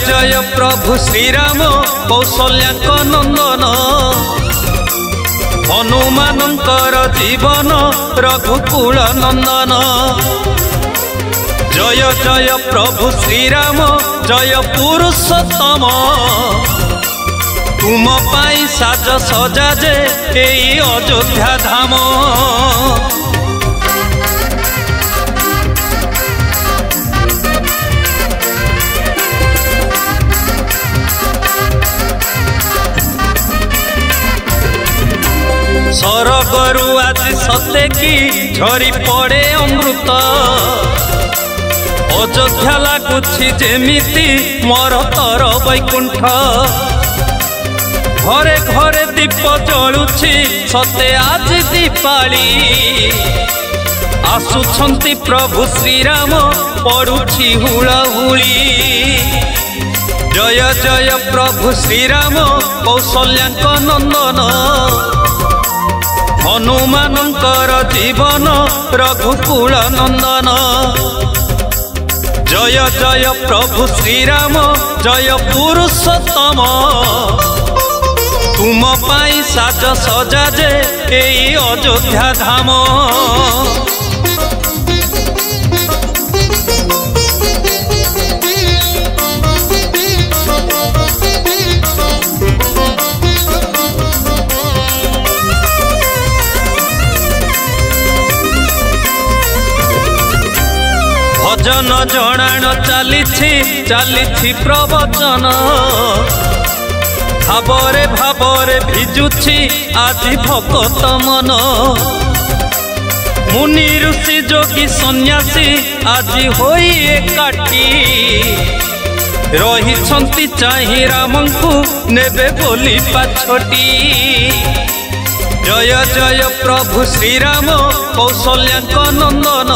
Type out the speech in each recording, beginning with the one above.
जय प्रभु श्रीराम कौशल्याक नंदन हनुमानंकर जीवन रघुकुल नंदन। जय जय प्रभु श्रीराम जय पुरुषोत्तम तुम पाई साज सजा जे एई अयोध्या धाम। सरगरु आज सते की झरी पड़े अमृत अयोध्या लगुछि जेमिति मोर तर वैकुंठ। घरे घरे दीप जलुछि सते आज दीपाली आसुछंती प्रभु श्रीराम पड़ुछि हुलाहुली। जय जय प्रभु श्रीराम कौशल्याक नंदन हनुमानंकर जीवन रघुकुल नंदन। जय जय प्रभु श्रीराम जय पुरुषोत्तम तुम पाई साज सजा जे एई अयोध्या धाम। भजन जणाण चली प्रवचन भावरे भावरे भिजुछि आज भक्त मन। मुनि ऋषि जोगी सन्यासी आज होई एकाठी रहिछंती चाहि रामंकु नेबे बोली पाछटी। जय जय प्रभु श्रीराम कौशल्याक नंदन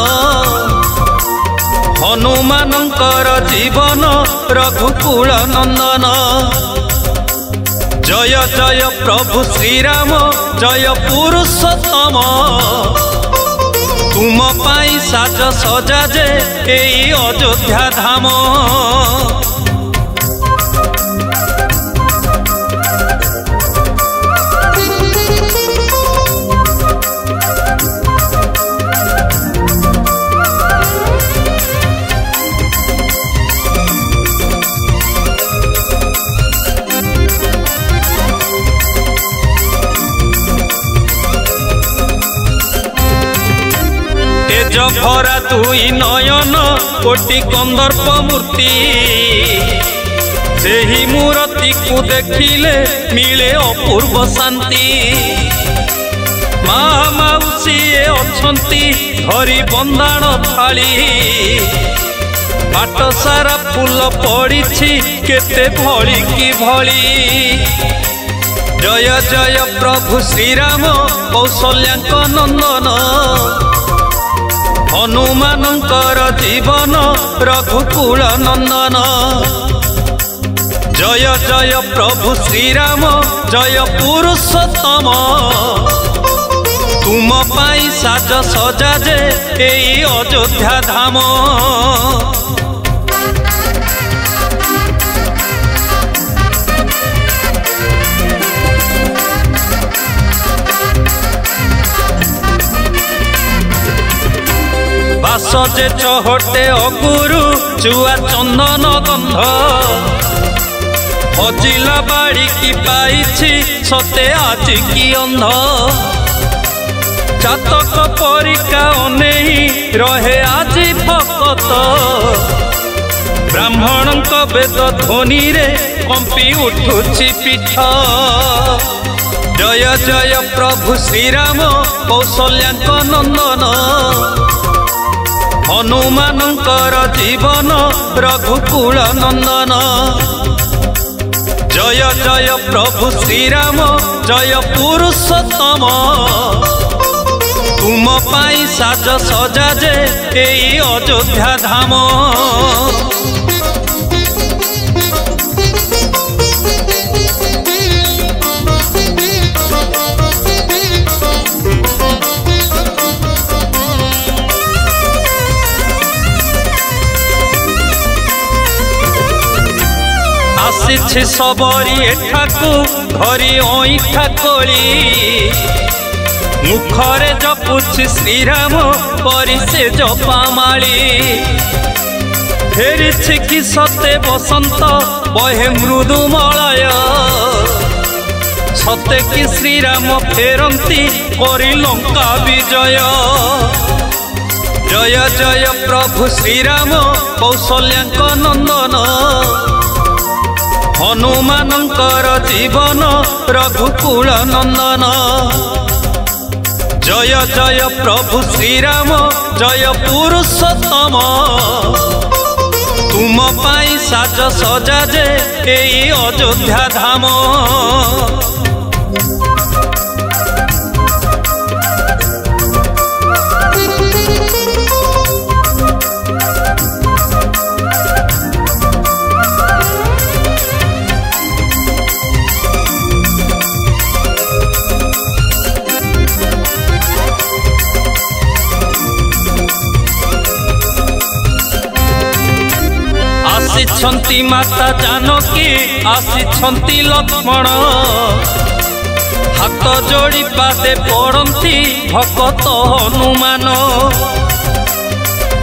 हनुमानंकर जीवन रघुकुल नंदन। जय जय प्रभु श्रीराम जय पुरुषोत्तम तुम पाई साज सजा जे एई अयोध्या धाम। भरा दुई नयन कोटि कंदर्प मूर्ति सेही मूर्ति को देखिले मिले अपूर्व शांति। माँ मौसी अछंती धरी बंदाण थाली बाट सारा फूल पड़ी केते भली की भली। जय जय प्रभु श्रीराम कौशल्याक नंदन हनुमानंकर जीवन रघुकुल नंदन। जय जय प्रभु श्रीराम जय पुरुषोत्तम तुम पाई साज सजा जे एई अयोध्या धाम। सजे चहटे अगुरु चुआ चंदन गंध हजिला बाड़ी की पाइछि सते आज की अंध। जातक परिका अनेई रहे आज भक्त ब्राह्मण वेद ध्वनि रे कंपी उठुछि पीठ। जय जय प्रभु श्रीराम कौशल्याक नंदन हनुमानंकर जीवन रघुकुल नंदन। जय जय प्रभु श्रीराम जय पुरुषोत्तम तुम पाई साज सजा जे एई अयोध्या धाम। ଆସିଛି ସବରି ଏଠାକୁ ଧରି ଅଇଁଠା କୋଳି ମୁଖରେ ଜପୁଛି ଶ୍ରୀରାମ କରି ସେ ଜପାମାଳି ଫେରିଛି କି ସତେ ବସନ୍ତ ବହେ ମୃଦୁ ମଳୟ ସତେ କି ଶ୍ରୀରାମ ଫେରନ୍ତି କରି ଲଙ୍କା ବିଜୟ जय जय प्रभु श्रीराम कौशल्याଙ୍କ नंदन हनुमानंकर जीवन रघुकुल नंदन जय जय प्रभु श्रीराम जय पुरुषोत्तम तुम पाई साज सजा जे एई अयोध्या धाम आसिछंती माता जानकी आसिछंती लक्ष्मण हाथ जोड़ी पादे पड़ती भगत हनुमान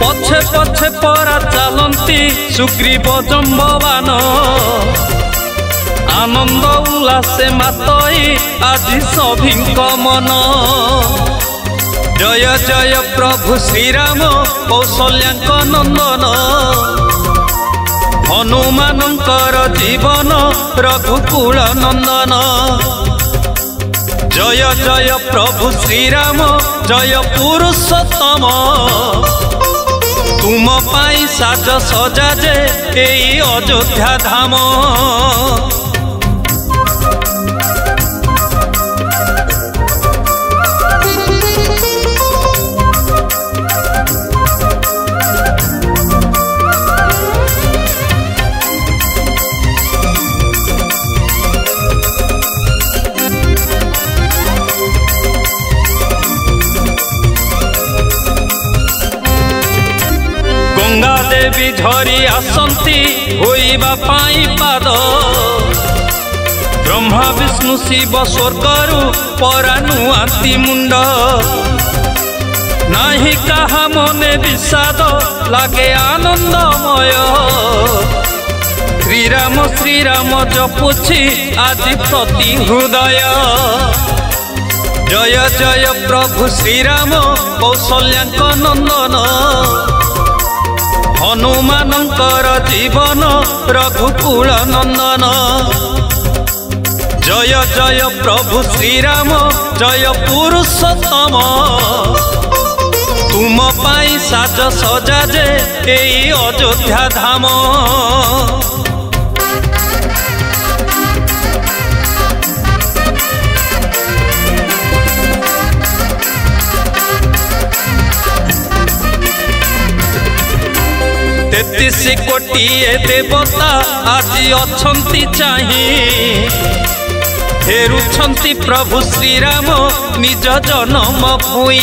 पछे पछे परा चलती सुग्रीव जम्बवान आनंद उल्लासे मातई आज सभिंक मन जय जय प्रभु श्रीराम कौशल्याଙ୍କ नंदन हनुमानंकर जीवन रघुकुल नंदन जय जय प्रभु श्रीराम जय पुरुषोत्तम तुम पाई साज सजा जे एई अयोध्या धाम गंगा देवी झरी आसंती होइबा पाई पाद ब्रह्मा विष्णु शिव स्वर्गरु परानुआती मुंड नाही कहा मने विषाद लागे आनंदमय श्रीराम श्रीराम जपुछि आदि प्रति हृदय जय जय प्रभु श्रीराम कौशल्याଙ୍କ नंदन हनुमानंकर जीवन रघुकुल नंदन जय जय प्रभु श्रीराम जय पुरुषोत्तम तुम पाई साज सजा जे एई अयोध्या धाम तेतीस कोटी देवता आज अछंती चाही फेरुछंती प्रभु श्रीराम निज जन्म भूई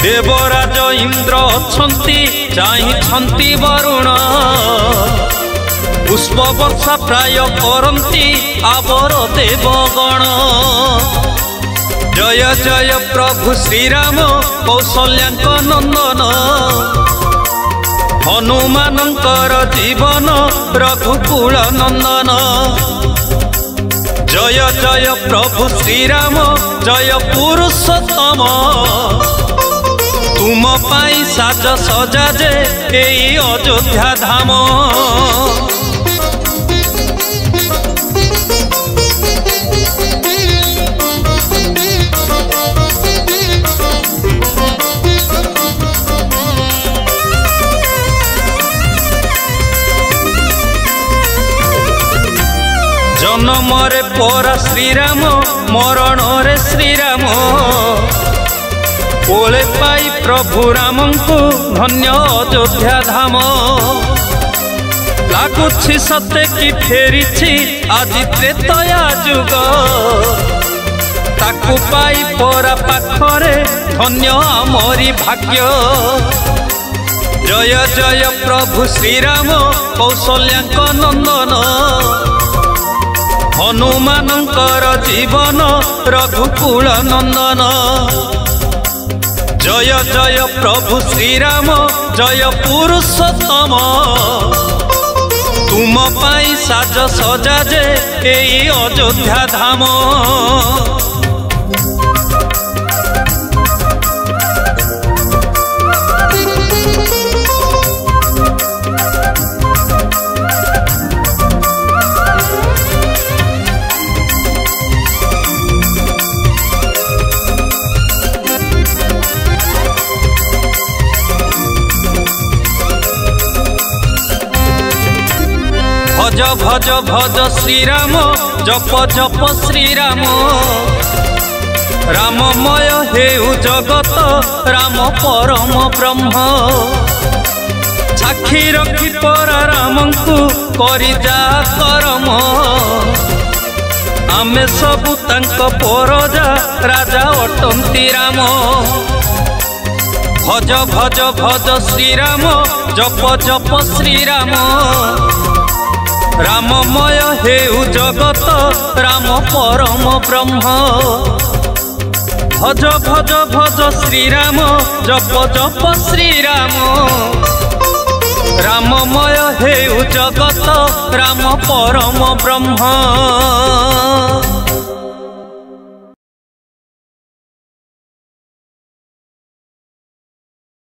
देवराज इंद्र अछंती चाही वरुण पुष्प वर्षा प्राय करंती आवर देवगण जय जय प्रभु श्रीराम कौशल्याଙ୍କ नंदन हनुमानंकर जीवन रघुकुल नंदन जय जय प्रभु श्रीराम जय पुरुषोत्तम तुम पाई साज सजा जे एई अयोध्या धाम जन्म रे परा श्रीराम मरण रे श्रीराम कोले पाई प्रभु राम को धन्य अयोध्या धाम लगुछि सते कि फेरिछि आज त्रेतया जुग ताकू पाई परा पाखरे धन्य आमरी भाग्य जय जय प्रभु श्रीराम कौशल्याक नंदन हनुमानंकर जीवन रघुकुल नंदन जय जय प्रभु श्रीराम जय पुरुषोत्तम तुम पाई साज सजा जे एई अयोध्या धाम भज भज भज श्रीराम जप जप श्रीराम राममय हेउ जगत राम परम ब्रह्म साक्षी रखी परा राम को करी जा करम आमे सबु तांक परजा राजा अटंती राम भज भज भज श्रीराम जप जप श्रीराम राममय हेउ जगत राम परम ब्रह्म भज भज भज श्रीराम जप जप श्रीराम राममय हेउ जगत राम परम ब्रह्म।